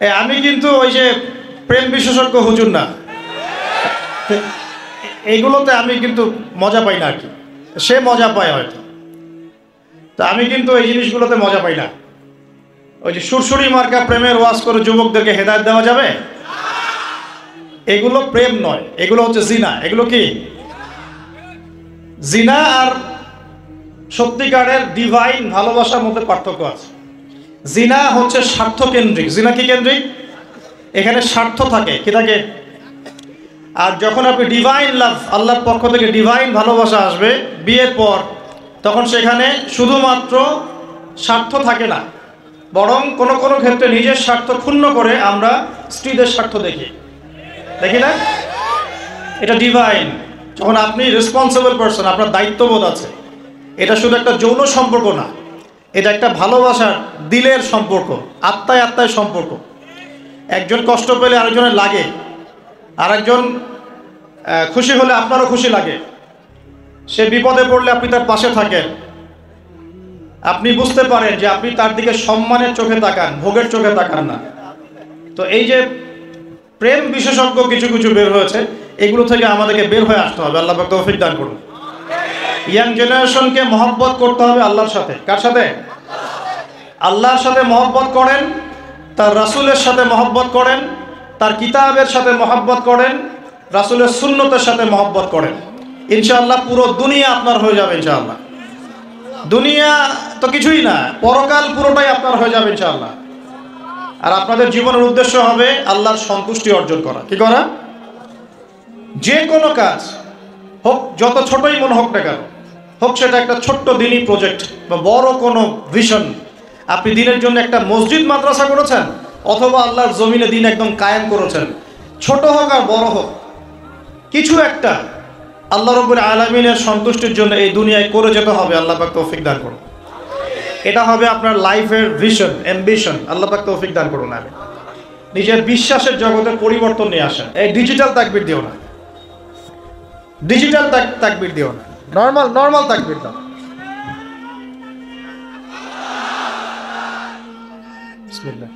আমি কিন্তু ওই যে প্রেম বিশেষজ্ঞ হুজুর না, এইগুলোতে আমি কিন্তু মজা পাই না আর কি। সে মজা পায় হয়তো, তা আমি কিন্তু এই জিনিসগুলোতে মজা পাই না। ওই যে সুরসুরি মার্কা প্রেমের ওয়াজ করে যুবকদেরকে হেদায়েত দেওয়া যাবে? এগুলো প্রেম নয়, এগুলো হচ্ছে জিনা। এগুলো কি জিনা আর সত্যিকারের ডিভাইন ভালোবাসার মধ্যে পার্থক্য আছে। জিনা হচ্ছে স্বার্থ কেন্দ্রিক। জিনা কি কেন্দ্রিক? এখানে স্বার্থ থাকে, কি থাকে? আর যখন আপনি ডিভাইন লাভ, আল্লাহর পক্ষ থেকে ডিভাইন ভালোবাসা আসবে বিয়ের পর, তখন সেখানে শুধুমাত্র স্বার্থ থাকে না, বরং কোনো কোনো ক্ষেত্রে নিজের স্বার্থ ক্ষুণ্ণ করে আমরা স্ত্রীদের স্বার্থ দেখি, দেখি না? এটা ডিভাইন। যখন আপনি রেসপন্সিবল পারসন, আপনার দায়িত্ববোধ আছে, এটা শুধু একটা যৌন সম্পর্ক না, এটা একটা ভালোবাসার দিলের সম্পর্ক, আত্মায় আত্মায় সম্পর্ক। একজন কষ্ট পেলে আরেকজনের লাগে, আরেকজন খুশি হলে আপনারও খুশি লাগে। সে বিপদে পড়লে আপনি তার পাশে থাকেন, আপনি বুঝতে পারেন যে আপনি তার দিকে সম্মানের চোখে তাকান, ভোগের চোখে তাকান না। তো এই যে প্রেম বিশেষজ্ঞ কিছু কিছু বের হয়েছে, এগুলো থেকে আমাদেরকে বের হয়ে আসতে হবে। আল্লাহ পাক তৌফিক দান করুন। ইয়াং জেনারেশনকে মহব্বত করতে হবে আল্লাহর সাথে। কার সাথে? আল্লাহর সাথে মহব্বত করেন, তার রাসূলের সাথে মহব্বত করেন, তার কিতাবের সাথে মহব্বত করেন, রাসূলের সুন্নতের সাথে মহব্বত করেন। ইনশাআল্লাহ পুরো দুনিয়া আপনার হয়ে যাবে ইনশাআল্লাহ। দুনিয়া তো কিছুই না, পরকাল পুরোটাই আপনার হয়ে যাবে ইনশাআল্লাহ। আর আপনাদের জীবনের উদ্দেশ্য হবে আল্লাহর সন্তুষ্টি অর্জন করা। কি করা? যে কোনো কাজ হোক, যত ছোটই মনে হোক না কেন, হোক সেটা একটা ছোট্ট দিনই প্রজেক্ট বা বড় কোনো ভিশন। আপনি দিনের জন্য একটা মসজিদ মাদ্রাসা করেছেন, অথবা আল্লাহর জমিনে দিন একদম কায়েম করেছেন, ছোট হোক আর বড় হোক, কিছু একটা আল্লাহ রাব্বুল আলামিনের সন্তুষ্টির জন্য এই দুনিয়ায় করে যেতে হবে। আল্লাহ পাক তৌফিক দান করুন। এটা হবে আপনার লাইফের ভিশন, অ্যাম্বিশন। আল্লাহ পাক তৌফিক দান করুন। আমি নিজের বিশ্বাসের জগতে পরিবর্তন নিয়ে আসেন। এই ডিজিটাল তাকবীর দিও না, ডিজিটাল তাকবীর দিও না, নর্মাল তাকবীর দাও। বিসমিল্লাহ।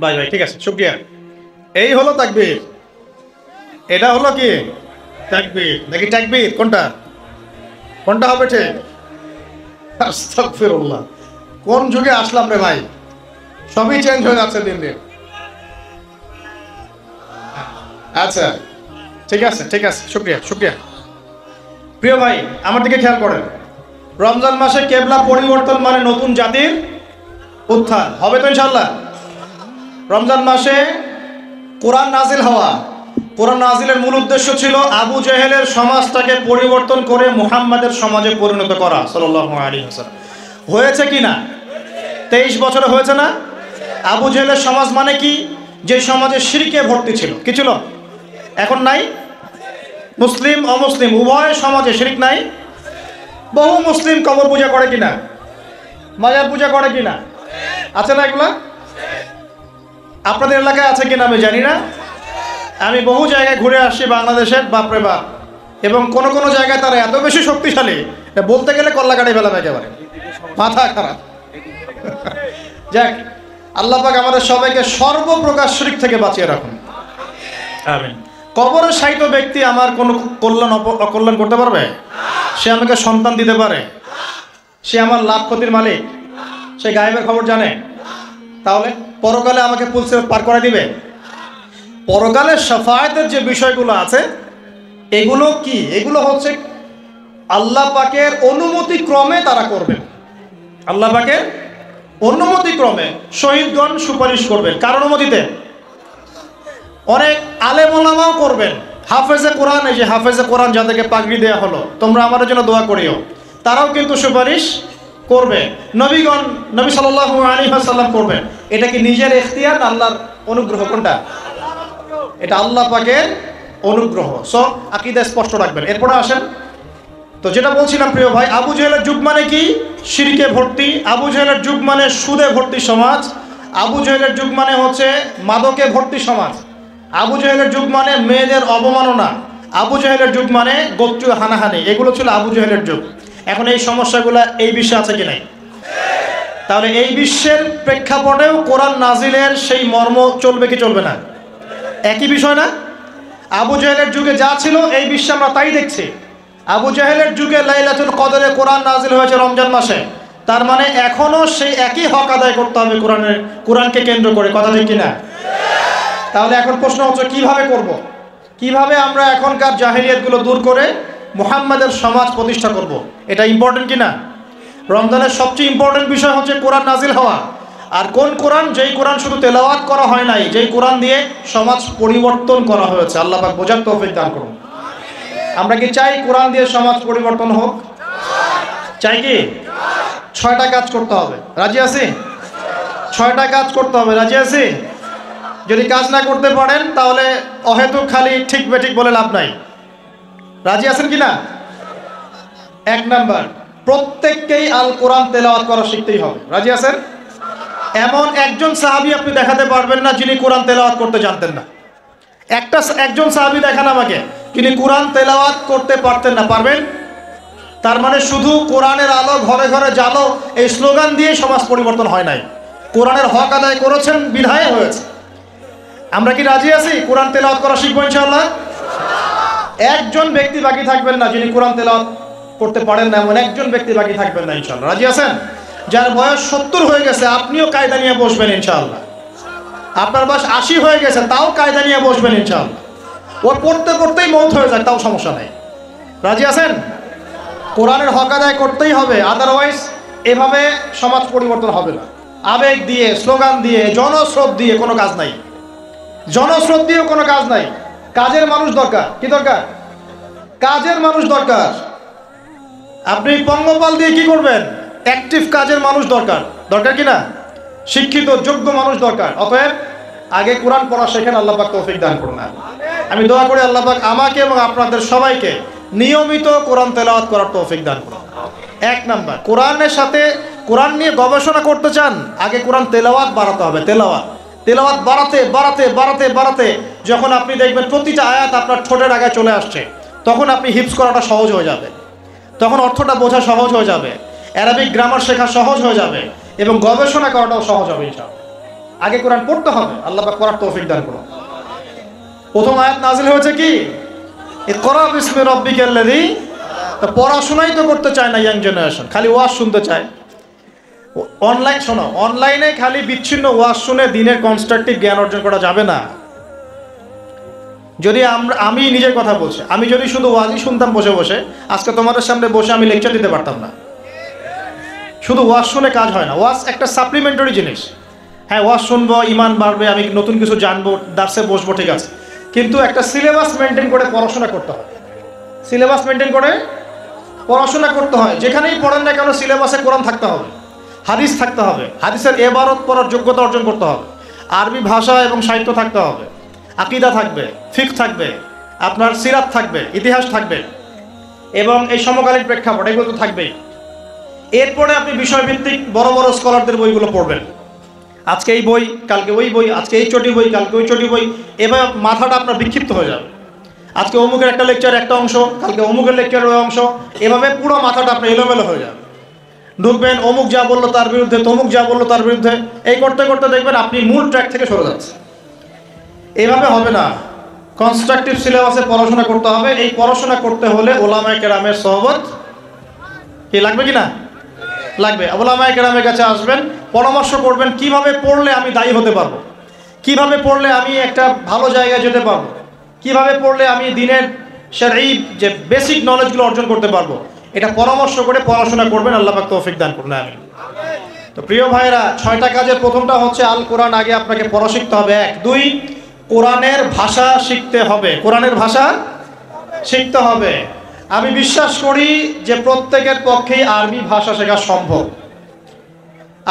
ভাই ঠিক আছে, শুকরিয়া। এই হলো তাকবীর। এটা হলো কি তাকবীর নাকি তাকবীর? কোনটা কোনটা হবে ঠিক? আস্তাগফিরুল্লাহ, কোন যুগে আসলাম রে ভাই? সবই চেঞ্জ হয়ে যাচ্ছে দিন দিন। আচ্ছা ঠিক আছে, শুকরিয়া। প্রিয় ভাই, আমার দিকে খেয়াল করেন। রমজান মাসে কেবলা পরিবর্তন মানে নতুন জাতির উত্থান হবে তো ইনশাআল্লাহ। রমজান মাসে কোরআন নাজিল হওয়া, কোরআন নাজিলের মূল উদ্দেশ্য ছিল আবু জেহেলের সমাজটাকে পরিবর্তন করে মুহাম্মাদের সমাজে পরিণত করা সাল্লাল্লাহু আলাইহি ওয়াসাল্লাম। হয়েছে কি না? 23 বছরে হয়েছে না? আবু জেহেলের সমাজ মানে কি? যে সমাজে শিরকে ভর্তি ছিল। কি ছিল? এখন নাই? মুসলিম অমুসলিম উভয় সমাজে শিরক নাই? বহু মুসলিম কবর পূজা করে কিনা, মাজার পূজা করে কিনা? আছে না এগুলা? আপনাদের এলাকায় আছে কিনা আমি জানি না। আমি বহু জায়গায় ঘুরে আসছি বাংলাদেশের, বাপরে বাপ। এবং কোন কোন জায়গায় তারা এত বেশি শক্তিশালী, বলতে গেলে কল্লা কাটি ফেলাবে, একেবারে মাথা খারাপ। যাক, আল্লাহ পাক আমাদের সবাইকে সর্বপ্রকার শিরক থেকে বাঁচিয়ে রাখুন, আমিন। কবরে শায়িত ব্যক্তি আমার কোনো কল্যাণ অকল্যাণ করতে পারবে? সে আমাকে সন্তান দিতে পারে? সে আমার লাভ ক্ষতির মালিক? সে গায়েবের খবর জানে? তাহলে পরকালে আমাকে পুলসিরাত পার করে দিবে? পরকালের শাফায়াতের যে বিষয়গুলো আছে, এগুলো কি? এগুলো হচ্ছে আল্লাহ পাকের অনুমতি ক্রমে তারা করবেন। আল্লাহ পাকের অনুমতি ক্রমে শহীদগণ সুপারিশ করবেন। কার অনুমতিতে? অনেক আলেম ওলামাও করবেন। হাফেজে কোরআন, এই যে হাফেজে কোরআন যাদেরকে পাগড়ি দেওয়া হলো, তোমরা আমার জন্য দোয়া করিও, তারাও কিন্তু সুপারিশ করবে। নবীগণ, নবী সাল্লাল্লাহু আলাইহি ওয়াসাল্লাম করবেন। এটা কি নিজের ইখতিয়ার না আল্লাহর অনুগ্রহ? কোনটা? এটা আল্লাহ পাকের অনুগ্রহ। সো আকীদা স্পষ্ট রাখবেন। এরপরে আসেন তো, যেটা বলছিলাম প্রিয় ভাই, আবু জেহেলের যুগ মানে কি? শিরকে ভর্তি। আবু জেহেলের যুগ মানে সুদে ভর্তি সমাজ। আবু জেহেলের যুগ মানে হচ্ছে মাদকে ভর্তি সমাজ। আবু জাহেলের যুগ মানে মেয়েদের অবমাননা, আবু জাহেলের যুগ মানে গোত্রীয় হানাহানি, এগুলো ছিল আবু জাহেলের যুগ। এখন এই সমস্যাগুলো এই বিশ্বে আছে কি নাই? তাহলে এই বিশ্বের প্রেক্ষাপটেও কোরআন নাজিলের সেই মর্ম চলবে কি চলবে না? একই বিষয় না? আবু জাহেলের যুগে যা ছিল এই বিশ্বে আমরা তাই দেখছি। আবু জাহেলের যুগে লাইলাতুল কদরে কোরআন নাজিল হয়েছে রমজান মাসে, তার মানে এখনো সেই একই হক আদায় করতে হবে কোরআনকে কেন্দ্র করে, কথা ঠিক কিনা? তাহলে এখন প্রশ্ন হচ্ছে কিভাবে করব, কিভাবে আমরা এখনকার জাহেলিয়াতগুলো দূর করে মুহাম্মাদের সমাজ প্রতিষ্ঠা করব? এটা ইম্পর্টেন্ট কিনা? রমজানের সবচেয়ে ইম্পর্টেন্ট বিষয় হচ্ছে কোরআন নাজিল হওয়া। আর কোন কোরআন? যেই কোরআন শুধু তেলাওয়াত করা হয় নাই, যেই কোরআন দিয়ে সমাজ পরিবর্তন করা হয়েছে। আল্লাহ পাক বোঝার তৌফিক দান করুন। আমরা কি চাই কোরআন দিয়ে সমাজ পরিবর্তন হোক? চাই কি? 6টা কাজ করতে হবে, রাজি আছি? 6টা কাজ করতে হবে, রাজি আছি? যদি কাজ না করতে পারেন তাহলে অহেতুক খালি ঠিক বেঠিক বলে লাভ নাই। রাজি আছেন কি না? 1 নাম্বার, প্রত্যেককেই আল কোরআন তেলাওয়াত করা শিখতেই হবে। রাজি আছেন? এমন একজন সাহাবী আপনি দেখাতে পারবেন না যিনি কোরআন তেলাওয়াত করতে জানতেন না। একজন সাহাবী দেখান আমাকে যিনি কোরআন তেলাওয়াত করতে পারতেন না। পারবেন? তার মানে শুধু কোরআনের আলো ঘরে ঘরে জ্বালো এই স্লোগান দিয়ে সমাজ পরিবর্তন হয় নাই, কোরআনের হক আদায় করেছেন বিধায় হয়েছে। আমরা কি রাজি আছি কোরআন তেলাওয়াত করা শিখবো ইনশাআল্লাহ? একজন ব্যক্তি বাকি থাকবেন না যিনি কোরআন তেলাওয়াত করতে পারেন না, এমন একজন ব্যক্তি বাকি থাকবেন না ইনশাআল্লাহ। রাজি আছেন? যার বয়স 70 হয়ে গেছে আপনিও কায়দা নিয়ে বসবেন ইনশাআল্লাহ। আপনার বয়স 80 হয়ে গেছে তাও কায়দা নিয়ে বসবেন ইনশাআল্লাহ। ও পড়তে পড়তেই মৌত হয়ে যায় তাও সমস্যা নেই। রাজি আছেন? কোরআনের হক আদায় করতেই হবে, আদারওয়াইজ এভাবে সমাজ পরিবর্তন হবে না। আবেগ দিয়ে, স্লোগান দিয়ে, জনস্রোত দিয়ে কোনো কাজ নাই। জনস্রোত দিয়েও কোনো কাজ নাই। কাজের মানুষ দরকার। কি দরকার? কাজের মানুষ দরকার। আপনি পঙ্গপাল দিয়ে কি করবেন? অ্যাক্টিভ কাজের মানুষ দরকার। দরকার কি না? শিক্ষিত যোগ্য মানুষ দরকার। অতএব আগে কোরআন পড়া শেখেন। আল্লাহ পাক তৌফিক দান করুন। আমি দোয়া করি আল্লাহ পাক আমাকে এবং আপনাদের সবাইকে নিয়মিত কোরআন তেলাওয়াত করার তৌফিক দান করুন। 1 নাম্বার, কোরআনের সাথে কোরআন নিয়ে গবেষণা করতে চান, আগে কোরআন তেলাওয়াত বাড়াতে হবে। তেলাওয়াত বাড়াতে বাড়াতে বাড়াতে বাড়াতে যখন আপনি দেখবেন প্রতিটা আয়াত আপনার ঠোঁটের আগে চলে আসছে, তখন আপনি হিফজ করাটা সহজ হয়ে যাবে, তখন অর্থটা বোঝা সহজ হয়ে যাবে, অ্যারাবিক গ্রামার শেখা সহজ হয়ে যাবে এবং গবেষণা করাটাও সহজ হবে ইনশাআল্লাহ। আগে কোরআন পড়তে হবে। আল্লাহ পাক পড়ার তৌফিক দান করুন। প্রথম আয়াত নাজিল হয়েছে কি? ইকরা বিসমি রাব্বিকাল্লাযী। তো পড়াশোনাই তো করতে চায় না ইয়াং জেনারেশন, খালি ওয়াজ শুনতে চায়। অনলাইনে খালি বিচ্ছিন্ন ওয়াজ শুনে দিনের কনস্ট্রাকটিভ জ্ঞান অর্জন করা যাবে না। যদি আমি নিজের কথা বলছি, আমি যদি শুধু ওয়াজই শুনতাম বসে বসে, আজকে তোমাদের সামনে বসে আমি লেকচার দিতে পারতাম না। শুধু ওয়াজ শুনে কাজ হয় না, ওয়াজ একটা সাপ্লিমেন্টারি জিনিস। হ্যাঁ, ওয়াজ শুনবো, ইমান বাড়বে, আমি নতুন কিছু জানবো, দার্সে বসবো, ঠিক আছে, কিন্তু একটা সিলেবাস মেনটেন করে পড়াশোনা করতে হয়। সিলেবাস মেনটেন করে পড়াশোনা করতে হয়। যেখানেই পড়েন না কেন সিলেবাসে কোরআন থাকতে হবে, হাদিস থাকতে হবে, হাদিসের এবারত পড়ার যোগ্যতা অর্জন করতে হবে, আরবি ভাষা এবং সাহিত্য থাকতে হবে, আকীদা থাকবে, ফিকহ থাকবে, আপনার সিরাত থাকবে, ইতিহাস থাকবে এবং এই সমকালীন প্রেক্ষাপট এগুলো তো থাকবেই। এরপরে আপনি বিষয়ভিত্তিক বড় বড় স্কলারদের বইগুলো পড়বেন। আজকে এই বই, কালকে ওই বই, আজকে এই চটি বই, কালকে ওই চটি বই, এভাবে মাথাটা আপনার বিক্ষিপ্ত হয়ে যাবে। আজকে অমুকের একটা লেকচার একটা অংশ, কালকে অমুকের লেকচার ওই অংশ, এভাবে পুরো মাথাটা আপনার এলোমেলো হয়ে যাবে। ঢুকবেন, অমুক যা বললো তার বিরুদ্ধে, তমুক যা বললো তার বিরুদ্ধে, এই করতে করতে দেখবেন আপনি মূল ট্র্যাক থেকে সরে যাচ্ছে। এইভাবে হবে না। কনস্ট্রাকটিভ সিলেবাসে পড়াশোনা করতে হবে। এই পড়াশোনা করতে হলে ওলামায়ে কেরামের সহবত কি লাগবে কি না? লাগবে। ওলামায়ে কেরামের কাছে আসবেন, পরামর্শ করবেন কিভাবে পড়লে আমি দায়ী হতে পারবো, কিভাবে পড়লে আমি একটা ভালো জায়গায় যেতে পারবো, কিভাবে পড়লে আমি দিনের শরঈ যে বেসিক নলেজগুলো অর্জন করতে পারবো, এটা পরামর্শ করে পড়াশোনা করবেন। আল্লাহ পাক তৌফিক দান করুন। আমিন। তো প্রিয় ভাইরা, 6টা কাজের প্রথমটা হচ্ছে আল কোরআন আগে আপনাকে পড়া শিখতে হবে। 1, 2, কোরআনের ভাষা শিখতে হবে। কোরআনের ভাষা শিখতে হবে। আমি বিশ্বাস করি যে প্রত্যেকের পক্ষেই আরবি ভাষা শেখা সম্ভব।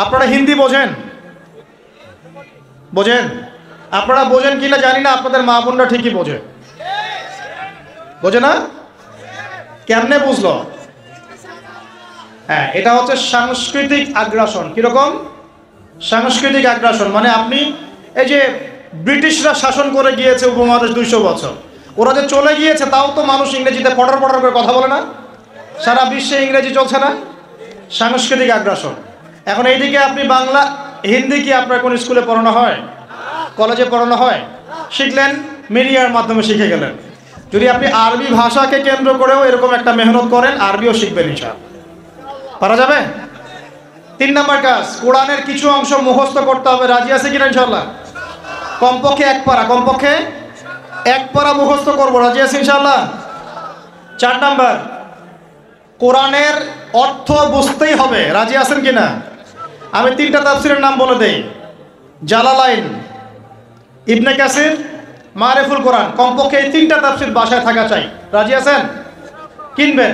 আপনারা হিন্দি বোঝেন? বোঝেন? আপনারা বোঝেন কিনা জানি না, আপনাদের মা বোনরা ঠিকই বোঝে। বোঝে না? কেমনে বুঝলো? হ্যাঁ, এটা হচ্ছে সাংস্কৃতিক আগ্রাসন। কিরকম সাংস্কৃতিক আগ্রাসন? মানে আপনি এই যে ব্রিটিশরা শাসন করে গিয়েছে উপমহাদেশ 200 বছর। ওরা যে চলে গিয়েছে তাও তো মানুষ ইংরেজিতে পটর পটর করে কথা বলে না? সারা বিশ্বে ইংরেজি চলছে না? সাংস্কৃতিক আগ্রাসন। এখন এইদিকে আপনি বাংলা হিন্দি কি আপনার কোন স্কুলে পড়ানো হয়? কলেজে পড়ানো হয়? শিখলেন মিডিয়ার মাধ্যমে শিখে গেলেন। যদি আপনি আরবি ভাষাকে কেন্দ্র করেও এরকম একটা মেহনত করেন, আরবিও শিখবেন ইনশাআল্লাহ। পারা যাবে? 3 নাম্বার কাজ, কোরআনের কিছু অংশ মুখস্থ করতে হবে। রাজি আছে কিনা ইনশাআল্লাহ? কমপক্ষে 1 পারা, কমপক্ষে 1 পারা মুখস্থ করবো। রাজি আছে ইনশাআল্লাহ? 4 নাম্বার, কোরআনের অর্থ বুঝতেই হবে। রাজি আছেন কিনা? আমি 3টা তাফসীরের নাম বলে দেই। জালালাইন, ইবনে কাসির, মারিফুল কোরআন। কমপক্ষে এই 3টা তাফসীর বাসায় থাকা চাই। রাজি আছেন? কিনবেন,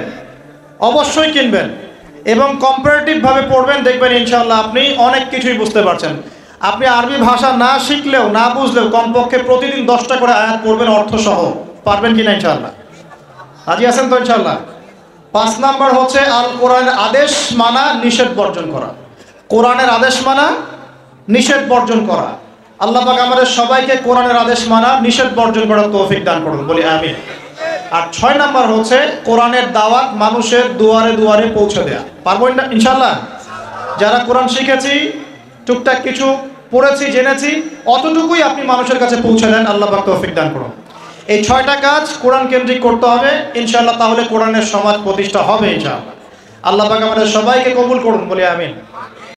অবশ্যই কিনবেন এবং কম্পারেটিভ ভাবে পড়বেন। দেখবেন ইনশাআল্লাহ আপনি অনেক কিছুই বুঝতে পারছেন। আপনি আরবি ভাষা না শিখলেও না বুঝলেও কমপক্ষে প্রতিদিন 10টা করে আয়াত পড়বেন অর্থ সহ। পারবেন কিনা ইনশাআল্লাহ? রাজি আছেন তো ইনশাআল্লাহ? 5 নাম্বার হচ্ছে আল কোরআনের আদেশ মানা, নিষেধ বর্জন করা। কোরআনের আদেশ মানা, নিষেধ বর্জন করা। আল্লাহ পাক আমাদের সবাইকে কোরআনের আদেশ মানা, নিষেধ বর্জন করার তৌফিক দান করুন, বলি আমিন। আর 6 নাম্বার হচ্ছে কোরআনের দাওয়াত মানুষের দুয়ারে দুয়ারে পৌঁছে দেয়া। পারবো ইনশাআল্লাহ? যারা কোরআন শিখেছি, টুকটাক কিছু পড়েছি, জেনেছি, অতটুকুই আপনি মানুষের কাছে পৌঁছে দেন। আল্লাহ পাক তৌফিক দান করুন। এই 6টা কাজ কোরআন কেন্দ্রিক করতে হবে ইনশাআল্লাহ, তাহলে কোরআনের সমাজ প্রতিষ্ঠা হবে ইনশাআল্লাহ। আল্লাহ পাক আমাদের সবাইকে কবুল করুন, বলি আমিন।